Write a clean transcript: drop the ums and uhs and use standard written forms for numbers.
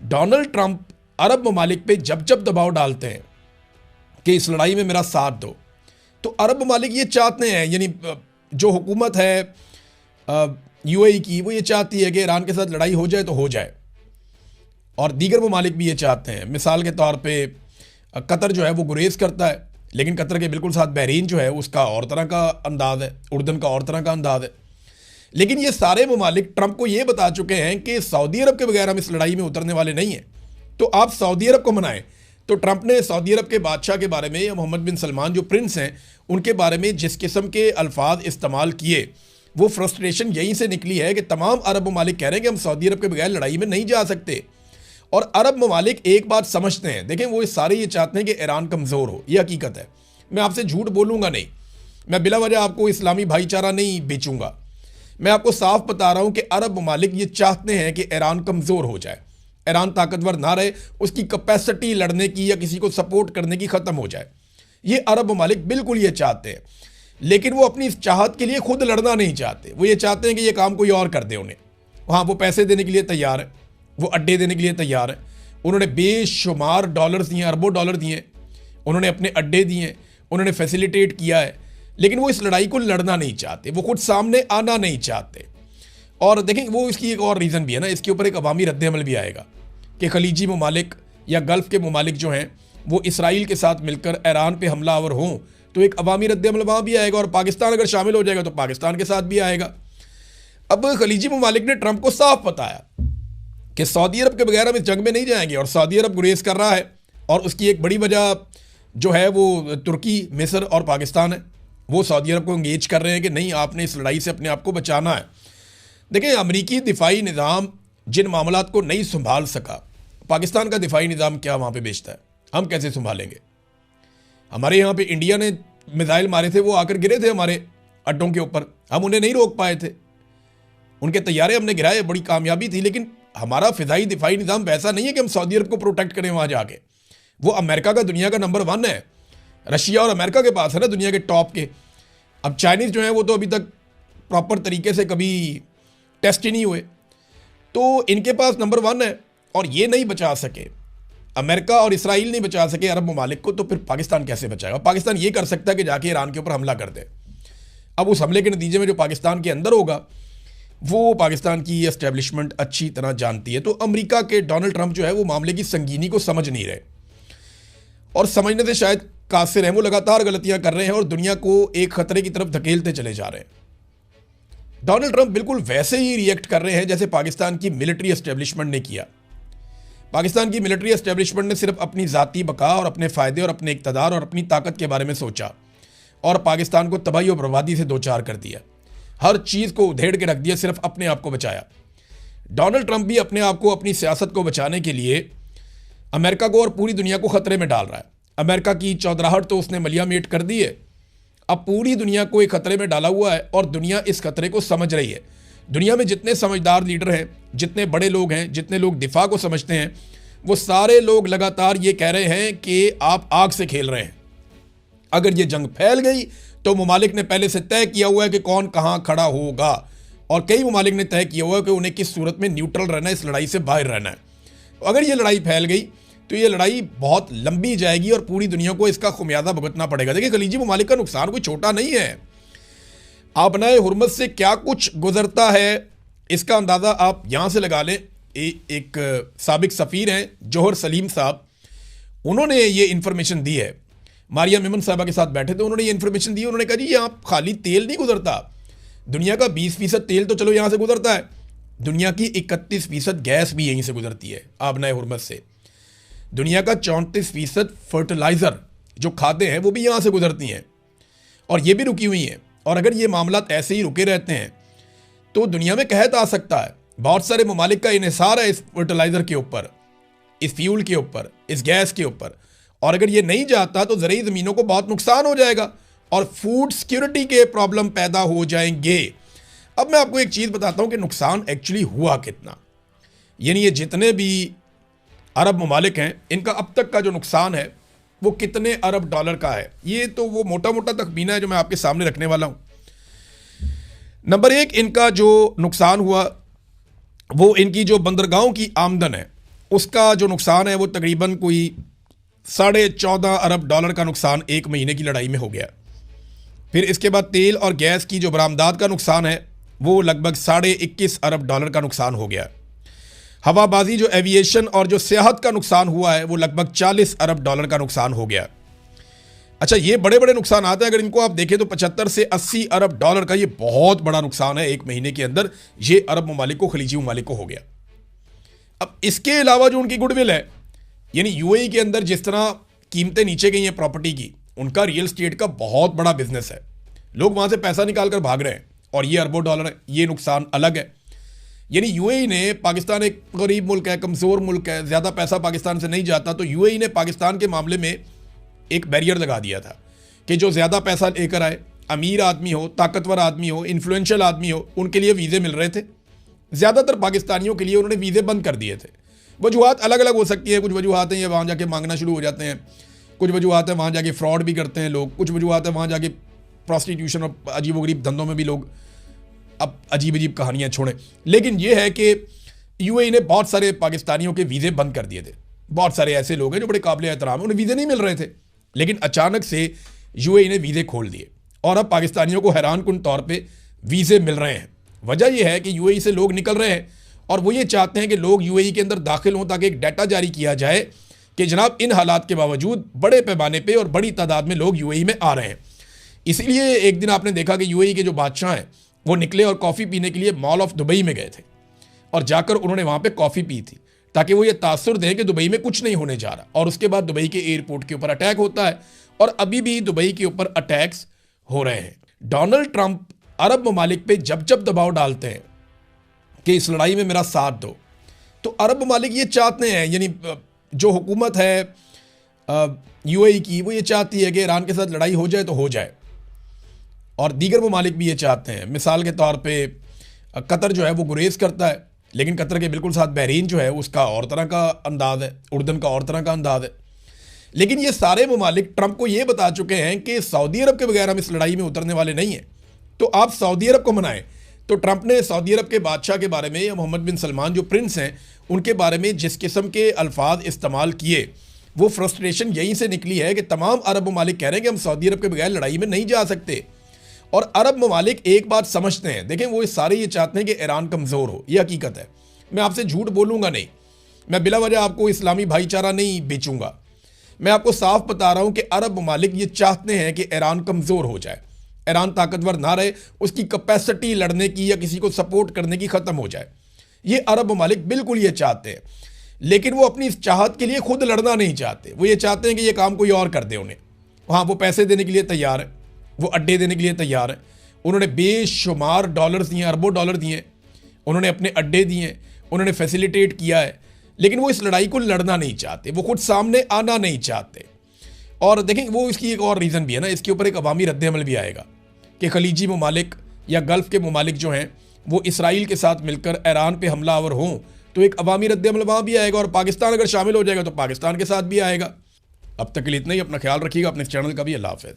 Donald Trump अरब ममालिक पे जब जब दबाव डालते हैं कि इस लड़ाई में मेरा साथ दो, तो अरब ममालिक ये चाहते हैं, यानी जो हुकूमत है यूएई की, वो ये चाहती है कि ईरान के साथ लड़ाई हो जाए तो हो जाए, और दीगर ममालिक भी ये चाहते हैं। मिसाल के तौर पे कतर जो है वो गुरेज करता है, लेकिन कतर के बिल्कुल साथ बहरीन जो है उसका और तरह का अंदाज है, उर्दन का और तरह का अंदाज है। लेकिन ये सारे ममालिक ट्रंप को ये बता चुके हैं कि सऊदी अरब के बगैर हम इस लड़ाई में उतरने वाले नहीं हैं, तो आप सऊदी अरब को मनाएं। तो ट्रंप ने सऊदी अरब के बादशाह के बारे में, या मोहम्मद बिन सलमान जो प्रिंस हैं, उनके बारे में जिस किस्म के अल्फाज इस्तेमाल किए, वो फ्रस्ट्रेशन यहीं से निकली है कि तमाम अरब ममालिक कह रहे हैं कि हम सऊदी अरब के बगैर लड़ाई में नहीं जा सकते। और अरब ममालिक एक बात समझते हैं, देखें वो सारे ये चाहते हैं कि ईरान कमज़ोर हो, ये हकीकत है। मैं आपसे झूठ बोलूँगा नहीं, मैं बिला वजह आपको इस्लामी भाईचारा नहीं बेचूंगा। मैं आपको साफ बता रहा हूँ कि अरब ममालिक ये चाहते हैं कि ईरान कमज़ोर हो जाए, ईरान ताकतवर ना रहे, उसकी कैपेसिटी लड़ने की या किसी को सपोर्ट करने की ख़त्म हो जाए। ये अरब ममालिक बिल्कुल ये चाहते हैं, लेकिन वो अपनी इस चाहत के लिए खुद लड़ना नहीं चाहते। वो ये चाहते हैं कि ये काम कोई और कर दे उन्हें। हाँ, वो पैसे देने के लिए तैयार है, वो अड्डे देने के लिए तैयार है। उन्होंने बेशुमार डॉलर्स दिए, अरबों डॉलर दिए, उन्होंने अपने अड्डे दिए, उन्होंने फैसिलिटेट किया है, लेकिन वो इस लड़ाई को लड़ना नहीं चाहते, वो खुद सामने आना नहीं चाहते। और देखें वो इसकी एक और रीज़न भी है ना, इसके ऊपर एक अवामी रद्द-ए-अमल भी आएगा कि खलीजी ममालिक या गल्फ़ के ममालिक जो हैं वो इसराइल के साथ मिलकर ईरान पे हमलावर हों, तो एक अवामी रद्द-ए-अमल वहाँ भी आएगा, और पाकिस्तान अगर शामिल हो जाएगा तो पाकिस्तान के साथ भी आएगा। अब खलीजी ममालिक ने ट्रंप को साफ बताया कि सऊदी अरब के बगैर हम इस जंग में नहीं जाएंगे, और सऊदी अरब गुरेज कर रहा है, और उसकी एक बड़ी वजह जो है वो तुर्की, मिस्र और पाकिस्तान है। वो सऊदी अरब को इंगेज कर रहे हैं कि नहीं, आपने इस लड़ाई से अपने आप को बचाना है। देखिए, अमरीकी दिफाई निज़ाम जिन मामलात को नहीं संभाल सका, पाकिस्तान का दिफाई निज़ाम क्या वहाँ पे बेचता है, हम कैसे संभालेंगे? हमारे यहाँ पे इंडिया ने मिसाइल मारे थे, वो आकर गिरे थे हमारे अड्डों के ऊपर, हम उन्हें नहीं रोक पाए थे, उनके तैयारे हमने गिराए, बड़ी कामयाबी थी। लेकिन हमारा फ़िज़ाई दिफाई निज़ाम वैसा नहीं है कि हम सऊदी अरब को प्रोटेक्ट करें वहाँ जाके। वो अमेरिका का दुनिया का नंबर 1 है, रशिया और अमेरिका के पास है ना दुनिया के टॉप के। अब चाइनीज़ जो है वो तो अभी तक प्रॉपर तरीके से कभी टेस्ट ही नहीं हुए, तो इनके पास नंबर 1 है, और ये नहीं बचा सके, अमेरिका और इसराइल नहीं बचा सके अरब ममालिक को, तो फिर पाकिस्तान कैसे बचाएगा? पाकिस्तान ये कर सकता है कि जाके ईरान के ऊपर हमला कर दे। अब उस हमले के नतीजे में जो पाकिस्तान के अंदर होगा वो पाकिस्तान की एस्टेब्लिशमेंट अच्छी तरह जानती है। तो अमेरिका के डोनाल्ड ट्रंप जो है वो मामले की संगीनी को समझ नहीं रहे, और समझने से शायद कासिर हैं, वो लगातार गलतियां कर रहे हैं और दुनिया को एक खतरे की तरफ धकेलते चले जा रहे हैं। डोनाल्ड ट्रंप बिल्कुल वैसे ही रिएक्ट कर रहे हैं जैसे पाकिस्तान की मिलिट्री एस्टेब्लिशमेंट ने किया। पाकिस्तान की मिलिट्री एस्टेब्लिशमेंट ने सिर्फ अपनी ज़ाती बका और अपने फ़ायदे और अपने इक़्तिदार और अपनी ताकत के बारे में सोचा, और पाकिस्तान को तबाही और बर्बादी से दो चार कर दिया, हर चीज़ को उधेड़ के रख दिया, सिर्फ अपने आप को बचाया। डोनाल्ड ट्रंप भी अपने आप को, अपनी सियासत को बचाने के लिए अमेरिका को और पूरी दुनिया को ख़तरे में डाल रहा है। अमेरिका की चौधराहट तो उसने मलिया मेट कर दी है, अब पूरी दुनिया को एक खतरे में डाला हुआ है, और दुनिया इस खतरे को समझ रही है। दुनिया में जितने समझदार लीडर हैं, जितने बड़े लोग हैं, जितने लोग दिफा को समझते हैं, वो सारे लोग लगातार ये कह रहे हैं कि आप आग से खेल रहे हैं। अगर ये जंग फैल गई तो ममालिक ने पहले से तय किया हुआ है कि कौन कहाँ खड़ा होगा, और कई ममालिक ने तय किया हुआ है कि उन्हें किस सूरत में न्यूट्रल रहना है, इस लड़ाई से बाहर रहना है। अगर ये लड़ाई फैल गई तो ये लड़ाई बहुत लंबी जाएगी और पूरी दुनिया को इसका खुमियाजा भुगतना पड़ेगा। देखिए, खलीजी ममालिक का नुकसान कोई छोटा नहीं है। आबनाए हुर्मत से क्या कुछ गुजरता है, इसका अंदाज़ा आप यहाँ से लगा लें। एक साबिक सफ़ीर हैं जोहर सलीम साहब, उन्होंने ये इन्फॉर्मेशन दी है। मारिया मेमन साहबा के साथ बैठे थे, उन्होंने ये इन्फॉर्मेशन दी। उन्होंने कहा जी यहाँ खाली तेल नहीं गुजरता, दुनिया का 20% तेल तो चलो यहाँ से गुजरता है, दुनिया की 31% गैस भी यहीं से गुजरती है आबनाए हुर्मत से। दुनिया का 34% फर्टिलाइज़र जो खाते हैं वो भी यहाँ से गुजरती हैं, और ये भी रुकी हुई हैं। और अगर ये मामला ऐसे ही रुके रहते हैं तो दुनिया में कहत आ सकता है। बहुत सारे ममालिक का इन्हिसार है इस फर्टिलाइज़र के ऊपर, इस फ्यूल के ऊपर, इस गैस के ऊपर, और अगर ये नहीं जाता तो ज़रूरी ज़मीनों को बहुत नुकसान हो जाएगा और फूड सिक्योरिटी के प्रॉब्लम पैदा हो जाएंगे। अब मैं आपको एक चीज़ बताता हूँ कि नुकसान एक्चुअली हुआ कितना, यानी ये जितने भी अरब ममालिक हैं इनका अब तक का जो नुकसान है वो कितने अरब डॉलर का है। ये तो वो मोटा मोटा तखमीना है जो मैं आपके सामने रखने वाला हूँ। नंबर 1, इनका जो नुकसान हुआ वो इनकी जो बंदरगाहों की आमदन है उसका जो नुकसान है वो तकरीबन कोई $14.5 अरब का नुकसान एक महीने की लड़ाई में हो गया। फिर इसके बाद तेल और गैस की जो बरामदात का नुकसान है वो लगभग $21.5 अरब का नुकसान हो गया। हवाबाजी जो एविएशन और जो सियाहत का नुकसान हुआ है वो लगभग $40 अरब का नुकसान हो गया। अच्छा, ये बड़े बड़े नुकसान आते हैं, अगर इनको आप देखें तो 75 से $80 अरब का ये बहुत बड़ा नुकसान है एक महीने के अंदर, ये अरब ममालिक को, खलीजी ममालिक को हो गया। अब इसके अलावा जो उनकी गुडविल है, यानी यूएई के अंदर जिस तरह कीमतें नीचे गई हैं प्रॉपर्टी की, उनका रियल स्टेट का बहुत बड़ा बिजनेस है, लोग वहां से पैसा निकाल कर भाग रहे हैं और ये अरबों डॉलर है, ये नुकसान अलग है। यानी यूएई ने, पाकिस्तान एक गरीब मुल्क है, कमज़ोर मुल्क है, ज़्यादा पैसा पाकिस्तान से नहीं जाता, तो यूएई ने पाकिस्तान के मामले में एक बैरियर लगा दिया था कि जो ज़्यादा पैसा लेकर आए, अमीर आदमी हो, ताकतवर आदमी हो, इन्फ्लुएंशियल आदमी हो, उनके लिए वीज़े मिल रहे थे। ज़्यादातर पाकिस्तानियों के लिए उन्होंने वीज़े बंद कर दिए थे। वजूहत अलग अलग हो सकती है, कुछ वजूहत हैं ये वहाँ जाके मांगना शुरू हो जाते हैं, कुछ वजूहत हैं वहाँ जाके फ्रॉड भी करते हैं लोग, कुछ वजूहत हैं वहाँ जाके प्रॉस्टिट्यूशन और अजीब-ओ-गरीब धंधों में भी लोग अब अजीब अजीब कहानियाँ छोड़ें। लेकिन ये है कि यूएई ने बहुत सारे पाकिस्तानियों के वीज़े बंद कर दिए थे। बहुत सारे ऐसे लोग हैं जो बड़े काबिल एहतराम हैं, उन्हें वीज़े नहीं मिल रहे थे, लेकिन अचानक से यूएई ने वीज़े खोल दिए और अब पाकिस्तानियों को हैरानकुन तौर पे वीज़े मिल रहे हैं। वजह यह है कि यूएई से लोग निकल रहे हैं और वो ये चाहते हैं कि लोग यूएई के अंदर दाखिल हों, ताकि एक डाटा जारी किया जाए कि जनाब इन हालात के बावजूद बड़े पैमाने पे और बड़ी तादाद में लोग यूएई में आ रहे हैं। इसलिए एक दिन आपने देखा कि यूएई के जो बादशाह हैं वो निकले और कॉफ़ी पीने के लिए मॉल ऑफ दुबई में गए थे और जाकर उन्होंने वहाँ पे कॉफ़ी पी थी, ताकि वो ये तासुर दें कि दुबई में कुछ नहीं होने जा रहा। और उसके बाद दुबई के एयरपोर्ट के ऊपर अटैक होता है और अभी भी दुबई के ऊपर अटैक्स हो रहे हैं। डोनाल्ड ट्रंप अरब ममालिक पे जब जब दबाव डालते हैं कि इस लड़ाई में मेरा साथ दो, तो अरब ममालिक ये चाहते हैं, यानी जो हुकूमत है यूएई की, वो ये चाहती है कि ईरान के साथ लड़ाई हो जाए तो हो जाए, और दीगर ममालिक भी ये चाहते हैं। मिसाल के तौर पे कतर जो है वो गुरेज करता है, लेकिन कतर के बिल्कुल साथ बहरीन जो है उसका और तरह का अंदाज है, उर्दन का और तरह का अंदाज है। लेकिन ये सारे ममालिक ट्रंप को ये बता चुके हैं कि सऊदी अरब के बगैर हम इस लड़ाई में उतरने वाले नहीं हैं, तो आप सऊदी अरब को मनाएं। तो ट्रंप ने सऊदी अरब के बादशाह के बारे में, या मोहम्मद बिन सलमान जो प्रिंस हैं, उनके बारे में जिस किस्म के अल्फाज इस्तेमाल किए, वो फ्रस्ट्रेशन यहीं से निकली है कि तमाम अरब ममालिक कह रहे हैं कि हम सऊदी अरब के बगैर लड़ाई में नहीं जा सकते। और अरब ममालिक एक बात समझते हैं, देखें वो सारे ये चाहते हैं कि ईरान कमज़ोर हो, ये हकीकत है। मैं आपसे झूठ बोलूँगा नहीं, मैं बिला वजह आपको इस्लामी भाईचारा नहीं बेचूंगा। मैं आपको साफ बता रहा हूँ कि अरब ममालिक ये चाहते हैं कि ईरान कमज़ोर हो जाए, ईरान ताकतवर ना रहे, उसकी कैपेसिटी लड़ने की या किसी को सपोर्ट करने की ख़त्म हो जाए। ये अरब ममालिक बिल्कुल ये चाहते हैं, लेकिन वो अपनी इस चाहत के लिए खुद लड़ना नहीं चाहते। वो ये चाहते हैं कि ये काम कोई और कर दे उन्हें। हाँ, वो पैसे देने के लिए तैयार है, वो अड्डे देने के लिए तैयार है। उन्होंने बेशुमार डॉलर्स दिए, अरबों डॉलर दिए, उन्होंने अपने अड्डे दिए, उन्होंने फैसिलिटेट किया है, लेकिन वो इस लड़ाई को लड़ना नहीं चाहते, वो खुद सामने आना नहीं चाहते। और देखें, वो इसकी एक और रीज़न भी है ना, इसके ऊपर एक अवामी रद्द-ए-अमल भी आएगा कि खलीजी ममालिक या गल्फ़ के ममालिक जो हैं वो इसराइल के साथ मिलकर ईरान पे हमलावर हों, तो एक अवामी रद्द-ए-अमल वहाँ भी आएगा, और पाकिस्तान अगर शामिल हो जाएगा तो पाकिस्तान के साथ भी आएगा। अब तक के लिए इतना ही। अपना ख्याल रखिएगा, अपने चैनल का भी। अल्लाह हाफ़िज़।